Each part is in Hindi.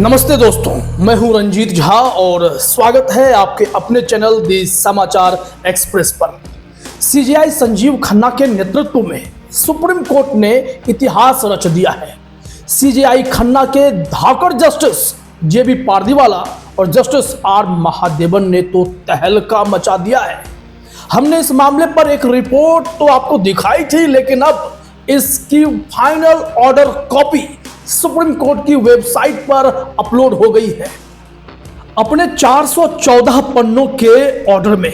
नमस्ते दोस्तों, मैं हूं रंजीत झा और स्वागत है आपके अपने चैनल दी समाचार एक्सप्रेस पर। सीजेआई संजीव खन्ना के नेतृत्व में सुप्रीम कोर्ट ने इतिहास रच दिया है। सीजेआई खन्ना के धाकड़ जस्टिस जेबी पारदीवाला और जस्टिस आर महादेवन ने तो तहलका मचा दिया है। हमने इस मामले पर एक रिपोर्ट तो आपको दिखाई थी, लेकिन अब इसकी final order copy supreme court की वेबसाइट पर अपलोड हो गई है। अपने 414 पन्नों के ऑर्डर में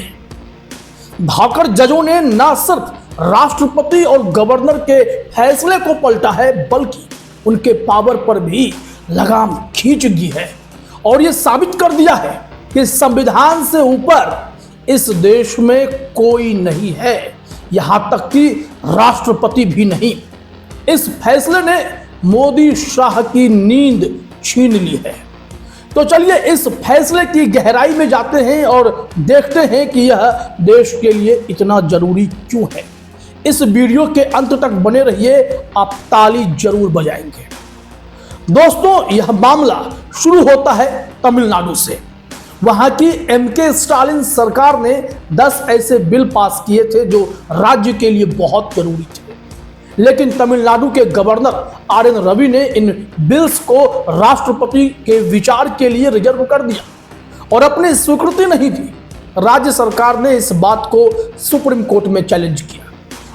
धाकड़ जजों ने न सिर्फ राष्ट्रपति और गवर्नर के फैसले को पलटा है, बल्कि उनके पावर पर भी लगाम खींच दी है और यह साबित कर दिया है कि संविधान से ऊपर इस देश में कोई नहीं है, यहां तक कि राष्ट्रपति भी नहीं। इस फैसले ने मोदी शाह की नींद छीन ली है। तो चलिए इस फैसले की गहराई में जाते हैं और देखते हैं कि यह देश के लिए इतना जरूरी क्यों है। इस वीडियो के अंत तक बने रहिए, आप ताली जरूर बजाएंगे। दोस्तों, यह मामला शुरू होता है तमिलनाडु से। वहां की एमके स्टालिन सरकार ने 10 ऐसे बिल पास किए थे जो राज्य के लिए बहुत जरूरी थे, लेकिन तमिलनाडु के गवर्नर आर.एन. रवि ने इन बिल्स को राष्ट्रपति के विचार के लिए रिजर्व कर दिया और अपनी स्वीकृति नहीं दी। राज्य सरकार ने इस बात को सुप्रीम कोर्ट में चैलेंज किया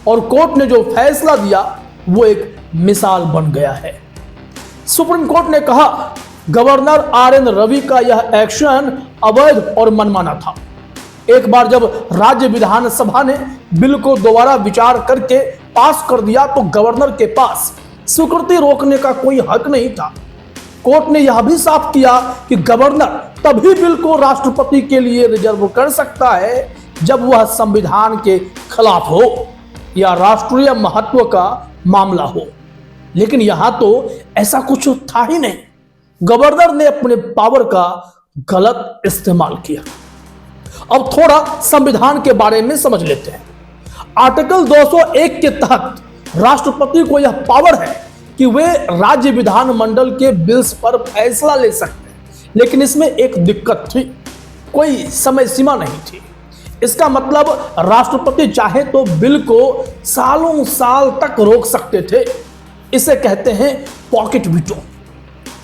और कोर्ट ने जो फैसला दिया वो एक मिसाल बन गया है। सुप्रीम कोर्ट ने कहा, गवर्नर आर.एन. रवि का यह एक्शन अवैध और मनमाना था। एक बार जब राज्य विधानसभा ने बिल को दोबारा विचार करके पास कर दिया तो गवर्नर के पास स्वीकृति रोकने का कोई हक नहीं था। कोर्ट ने यह भी साफ किया कि गवर्नर तभी बिल को राष्ट्रपति के लिए रिजर्व कर सकता है जब वह संविधान के खिलाफ हो या राष्ट्रीय महत्व का मामला हो, लेकिन यहां तो ऐसा कुछ था ही नहीं। गवर्नर ने अपने पावर का गलत इस्तेमाल किया। अब थोड़ा संविधान के बारे में समझ लेते हैं। आर्टिकल 201 के तहत राष्ट्रपति को यह पावर है कि वे राज्य विधानमंडल के बिल्स पर फैसला ले सकते हैं, लेकिन इसमें एक दिक्कत थी, कोई समय सीमा नहीं थी। इसका मतलब राष्ट्रपति चाहे तो बिल को सालों साल तक रोक सकते थे। इसे कहते हैं पॉकेट वीटो।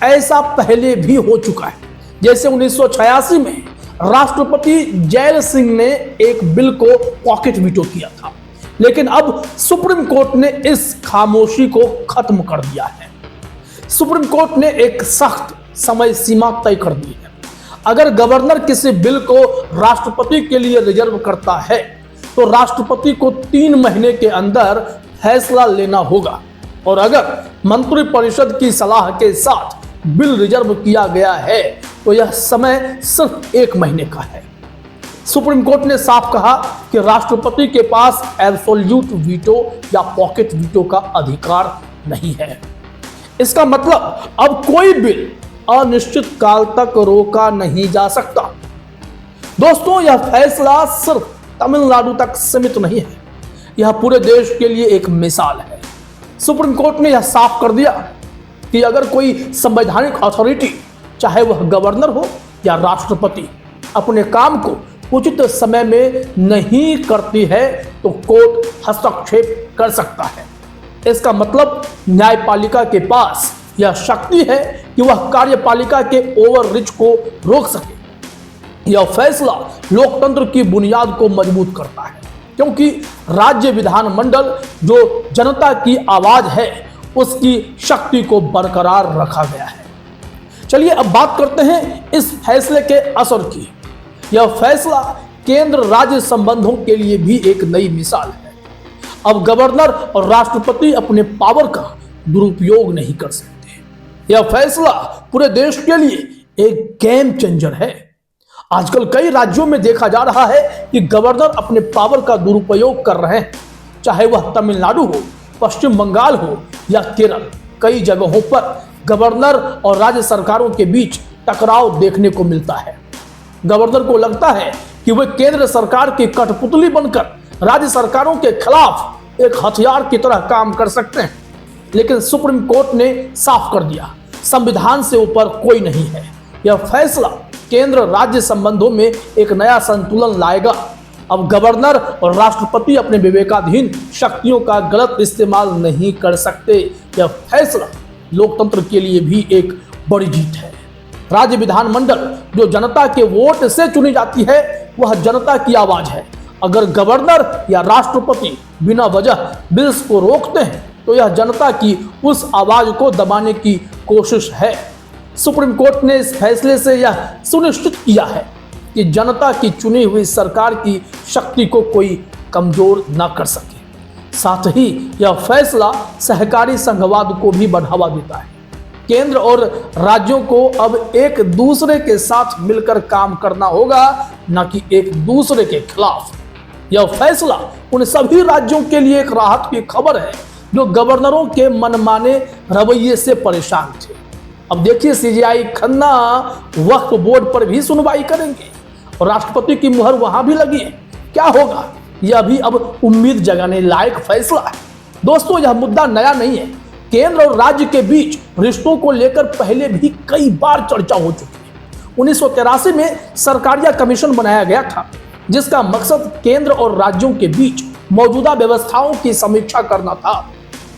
ऐसा पहले भी हो चुका है, जैसे 1986 में राष्ट्रपति जैल सिंह ने एक बिल को पॉकेट वीटो किया था, लेकिन अब सुप्रीम कोर्ट ने इस खामोशी को खत्म कर दिया है। सुप्रीम कोर्ट ने एक सख्त समय सीमा तय कर दी है। अगर गवर्नर किसी बिल को राष्ट्रपति के लिए रिजर्व करता है तो राष्ट्रपति को 3 महीने के अंदर फैसला लेना होगा, और अगर मंत्रिपरिषद की सलाह के साथ बिल रिजर्व किया गया है तो यह समय सिर्फ 1 महीने का है। सुप्रीम कोर्ट ने साफ कहा कि राष्ट्रपति के पास एब्सोल्यूट वीटो या पॉकेट वीटो का अधिकार नहीं है। इसका मतलब अब कोई बिल अनिश्चित काल तक रोका नहीं जा सकता। दोस्तों, यह फैसला सिर्फ तमिलनाडु तक सीमित नहीं है, यह पूरे देश के लिए एक मिसाल है। सुप्रीम कोर्ट ने यह साफ कर दिया कि अगर कोई संवैधानिक अथॉरिटी, चाहे वह गवर्नर हो या राष्ट्रपति, अपने काम को उचित समय में नहीं करती है तो कोर्ट हस्तक्षेप कर सकता है। इसका मतलब न्यायपालिका के पास यह शक्ति है कि वह कार्यपालिका के ओवररीच को रोक सके। यह फैसला लोकतंत्र की बुनियाद को मजबूत करता है, क्योंकि राज्य विधानमंडल जो जनता की आवाज है उसकी शक्ति को बरकरार रखा गया है। चलिए अब बात करते हैं इस फैसले के असर की। यह फैसला केंद्र राज्य संबंधों के लिए भी एक नई मिसाल है। अब गवर्नर और राष्ट्रपति अपने पावर का दुरुपयोग नहीं कर सकते। यह फैसला पूरे देश के लिए एक गेम चेंजर है। आजकल कई राज्यों में देखा जा रहा है कि गवर्नर अपने पावर का दुरुपयोग कर रहे हैं, चाहे वह तमिलनाडु हो, पश्चिम बंगाल हो या केरल। कई जगहों पर गवर्नर और राज्य सरकारों के बीच टकराव देखने को मिलता है। गवर्नर को लगता है कि वे केंद्र सरकार की कठपुतली बनकर राज्य सरकारों के खिलाफ एक हथियार की तरह काम कर सकते हैं, लेकिन सुप्रीम कोर्ट ने साफ कर दिया, संविधान से ऊपर कोई नहीं है। यह फैसला केंद्र राज्य संबंधों में एक नया संतुलन लाएगा। अब गवर्नर और राष्ट्रपति अपने विवेकाधीन शक्तियों का गलत इस्तेमाल नहीं कर सकते। यह फैसला लोकतंत्र के लिए भी एक बड़ी जीत है। राज्य विधानमंडल जो जनता के वोट से चुनी जाती है, वह जनता की आवाज है। अगर गवर्नर या राष्ट्रपति बिना वजह बिल्स को रोकते हैं तो यह जनता की उस आवाज को दबाने की कोशिश है। सुप्रीम कोर्ट ने इस फैसले से यह सुनिश्चित किया है कि जनता की चुनी हुई सरकार की शक्ति को कोई कमजोर न कर सके। साथ ही यह फैसला सहकारी संघवाद को भी बढ़ावा देता है। केंद्र और राज्यों को अब एक दूसरे के साथ मिलकर काम करना होगा, न कि एक दूसरे के खिलाफ। यह फैसला उन सभी राज्यों के लिए एक राहत की खबर है जो गवर्नरों के मनमाने रवैये से परेशान थे। अब देखिए, सीजेआई खन्ना वक्फ बोर्ड पर भी सुनवाई करेंगे और राष्ट्रपति की मुहर वहां भी लगी है। क्या होगा, यह भी अब उम्मीद जगाने लायक फैसला है। दोस्तों, यह मुद्दा नया नहीं है। केंद्र और राज्य के बीच रिश्तों को लेकर पहले भी कई बार चर्चा हो चुकी है। 1983 में सरकारिया कमीशन बनाया गया था, जिसका मकसद केंद्र और राज्यों के बीच मौजूदा व्यवस्थाओं की समीक्षा करना था।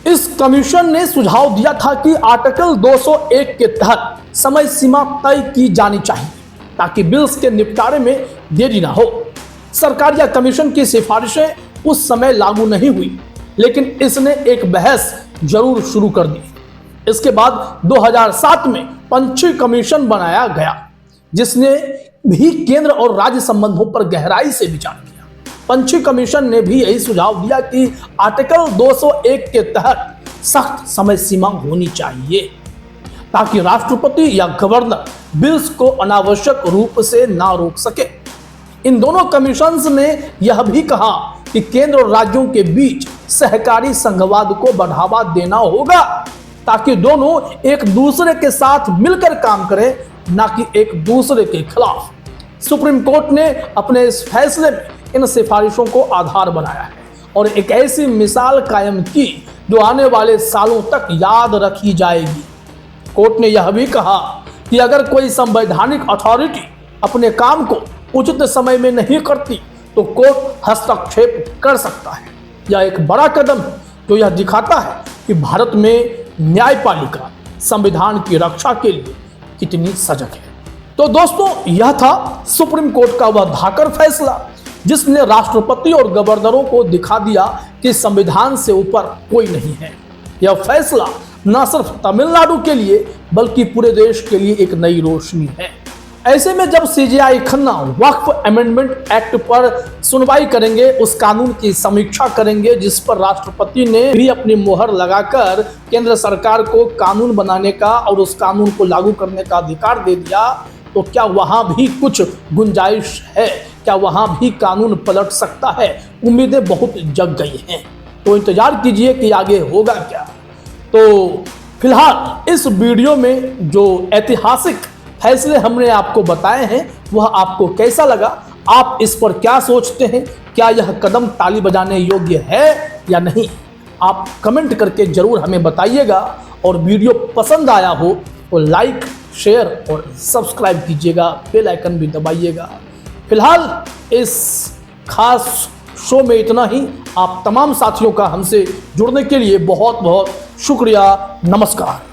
इस कमीशन ने सुझाव दिया था कि आर्टिकल 201 के तहत समय सीमा तय की जानी चाहिए ताकि बिल्स के निपटारे में देरी ना हो। सरकारिया कमीशन की सिफारिशें उस समय लागू नहीं हुई, लेकिन इसने एक बहस जरूर शुरू कर दी। इसके बाद 2007 में पंछी कमीशन बनाया गया, जिसने भी केंद्र और राज्य संबंधों पर गहराई से विचार किया। पंछी कमीशन ने भी यही सुझाव दिया कि आर्टिकल 201 के तहत सख्त समय सीमा होनी चाहिए ताकि राष्ट्रपति या गवर्नर बिल्स को अनावश्यक रूप से ना रोक सके। इन दोनों कमीशंस ने यह भी कहा कि केंद्र और राज्यों के बीच सहकारी संघवाद को बढ़ावा देना होगा ताकि दोनों एक दूसरे के साथ मिलकर काम करें, ना कि एक दूसरे के खिलाफ। सुप्रीम कोर्ट ने अपने इस फैसले में इन सिफारिशों को आधार बनाया है और एक ऐसी मिसाल कायम की जो आने वाले सालों तक याद रखी जाएगी। कोर्ट ने यह भी कहा कि अगर कोई संवैधानिक अथॉरिटी अपने काम को उचित समय में नहीं करती तो कोर्ट हस्तक्षेप कर सकता है। यह एक बड़ा कदम है जो यह दिखाता है कि भारत में न्यायपालिका संविधान की रक्षा के लिए कितनी सजग है। तो दोस्तों, यह था सुप्रीम कोर्ट का वह धाकड़ फैसला जिसने राष्ट्रपति और गवर्नरों को दिखा दिया कि संविधान से ऊपर कोई नहीं है। यह फैसला न सिर्फ तमिलनाडु के लिए बल्कि पूरे देश के लिए एक नई रोशनी है। ऐसे में जब सीजेआई खन्ना वक्फ अमेंडमेंट एक्ट पर सुनवाई करेंगे, उस कानून की समीक्षा करेंगे जिस पर राष्ट्रपति ने भी अपनी मुहर लगाकर केंद्र सरकार को कानून बनाने का और उस कानून को लागू करने का अधिकार दे दिया, तो क्या वहां भी कुछ गुंजाइश है? क्या वहां भी कानून पलट सकता है? उम्मीदें बहुत जग गई हैं, तो इंतजार कीजिए कि आगे होगा क्या। तो फिलहाल इस वीडियो में जो ऐतिहासिक फैसले हमने आपको बताए हैं वह आपको कैसा लगा? आप इस पर क्या सोचते हैं? क्या यह कदम ताली बजाने योग्य है या नहीं? आप कमेंट करके जरूर हमें बताइएगा और वीडियो पसंद आया हो तो लाइक, शेयर और सब्सक्राइब कीजिएगा, बेल आइकन भी दबाइएगा। फिलहाल इस खास शो में इतना ही। आप तमाम साथियों का हमसे जुड़ने के लिए बहुत बहुत शुक्रिया। नमस्कार।